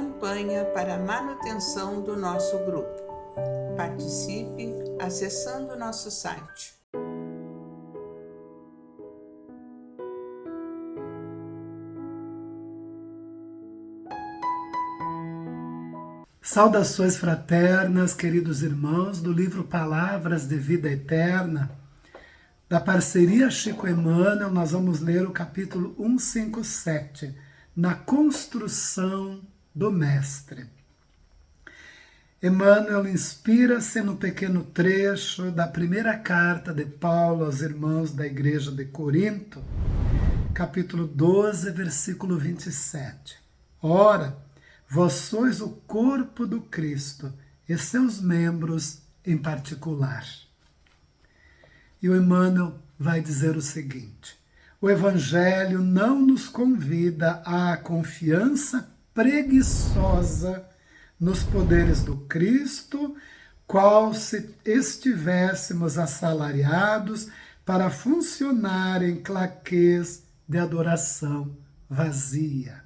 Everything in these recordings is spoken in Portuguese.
campanha para a manutenção do nosso grupo. Participe acessando nosso site. Saudações fraternas, queridos irmãos, do livro Palavras de Vida Eterna, da parceria Chico Emmanuel. Nós vamos ler o capítulo 157, na construção do Mestre. Emmanuel inspira-se no pequeno trecho da primeira carta de Paulo aos irmãos da igreja de Corinto, capítulo 12, versículo 27. Ora, vós sois o corpo do Cristo e seus membros em particular. E o Emmanuel vai dizer o seguinte: o Evangelho não nos convida à confiança preguiçosa nos poderes do Cristo, qual se estivéssemos assalariados para funcionar em claquez de adoração vazia.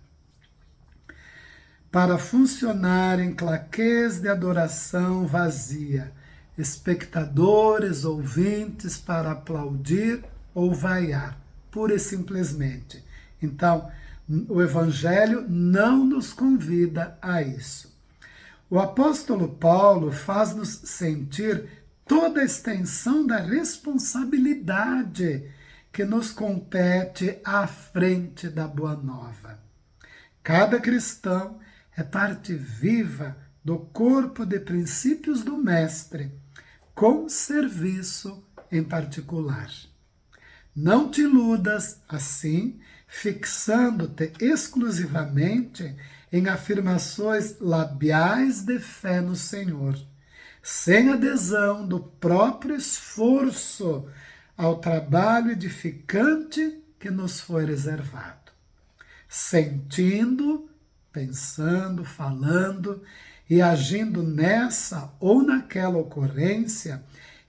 Para funcionar em claquez de adoração vazia, espectadores, ouvintes para aplaudir ou vaiar, pura e simplesmente. Então, o Evangelho não nos convida a isso. O apóstolo Paulo faz-nos sentir toda a extensão da responsabilidade que nos compete à frente da Boa Nova. Cada cristão é parte viva do corpo de princípios do Mestre, com serviço em particular. Não te iludas, assim, fixando-te exclusivamente em afirmações labiais de fé no Senhor, sem adesão do próprio esforço ao trabalho edificante que nos foi reservado. Sentindo, pensando, falando e agindo nessa ou naquela ocorrência,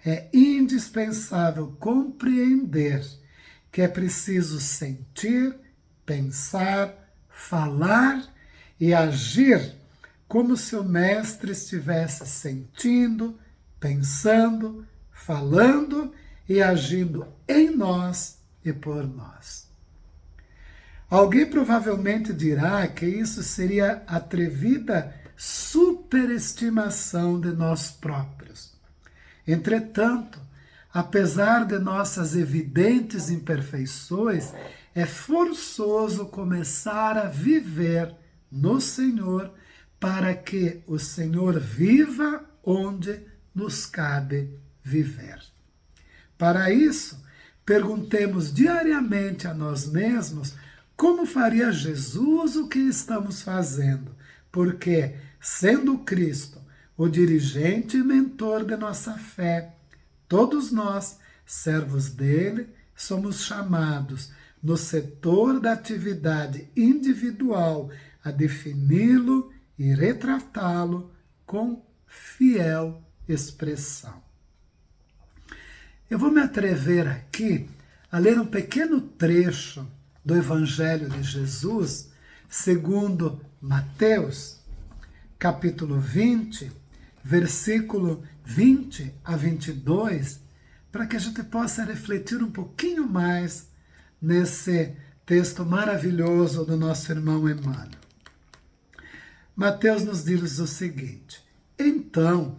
é indispensável compreender que é preciso sentir, pensar, falar e agir como se o Mestre estivesse sentindo, pensando, falando e agindo em nós e por nós. Alguém provavelmente dirá que isso seria atrevida superestimação de nós próprios. Entretanto, apesar de nossas evidentes imperfeições, é forçoso começar a viver no Senhor para que o Senhor viva onde nos cabe viver. Para isso, perguntemos diariamente a nós mesmos como faria Jesus o que estamos fazendo, porque, sendo Cristo o dirigente e mentor de nossa fé, todos nós, servos dele, somos chamados, no setor da atividade individual, a defini-lo e retratá-lo com fiel expressão. Eu vou me atrever aqui a ler um pequeno trecho do Evangelho de Jesus, segundo Mateus, capítulo 20, versículo 20 a 22, para que a gente possa refletir um pouquinho mais nesse texto maravilhoso do nosso irmão Emmanuel. Mateus nos diz o seguinte: então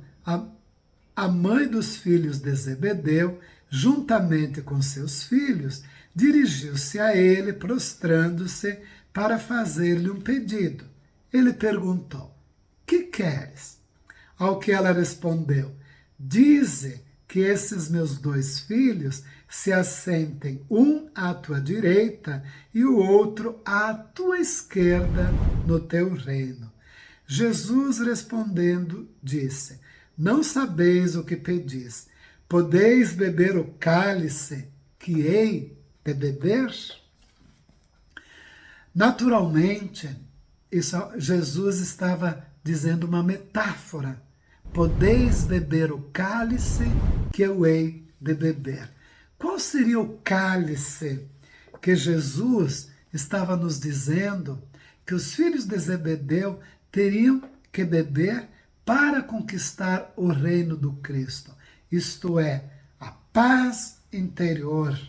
a mãe dos filhos de Zebedeu, juntamente com seus filhos, dirigiu-se a ele, prostrando-se para fazer-lhe um pedido. Ele perguntou: que queres? Ao que ela respondeu: dize que esses meus 2 filhos se assentem, um à tua direita e o outro à tua esquerda no teu reino. Jesus respondendo disse: não sabeis o que pedis. Podeis beber o cálice que hei de beber? Naturalmente, Jesus estava dizendo uma metáfora. Podeis beber o cálice que eu hei de beber. Qual seria o cálice que Jesus estava nos dizendo que os filhos de Zebedeu teriam que beber para conquistar o reino do Cristo, isto é, a paz interior,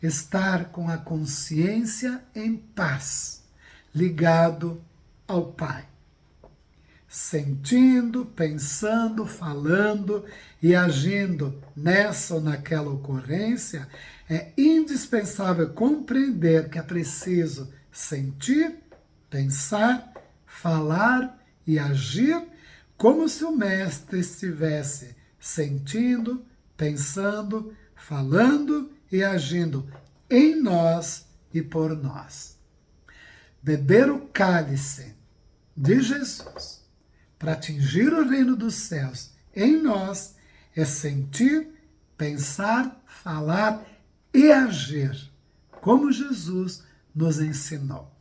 estar com a consciência em paz, ligado ao Pai. Sentindo, pensando, falando e agindo nessa ou naquela ocorrência, é indispensável compreender que é preciso sentir, pensar, falar e agir como se o Mestre estivesse sentindo, pensando, falando e agindo em nós e por nós. Beber o cálice de Jesus para atingir o reino dos céus em nós é sentir, pensar, falar e agir como Jesus nos ensinou.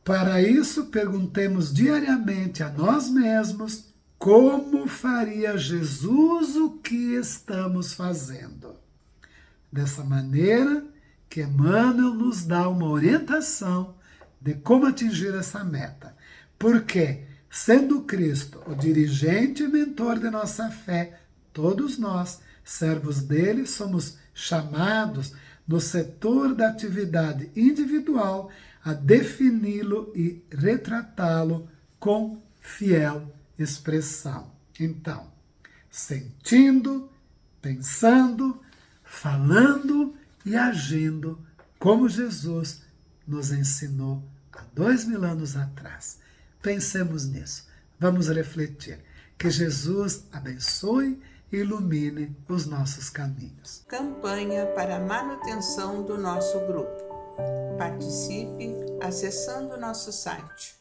Para isso, perguntemos diariamente a nós mesmos como faria Jesus o que estamos fazendo. Dessa maneira que Emmanuel nos dá uma orientação de como atingir essa meta. Porque, sendo Cristo o dirigente e mentor de nossa fé, todos nós, servos dele, somos chamados no setor da atividade individual a defini-lo e retratá-lo com fiel expressão. Então, sentindo, pensando, falando e agindo como Jesus nos ensinou há 2000 anos atrás. Pensemos nisso. Vamos refletir. Que Jesus abençoe e ilumine os nossos caminhos. Campanha para a manutenção do nosso grupo. Participe acessando nosso site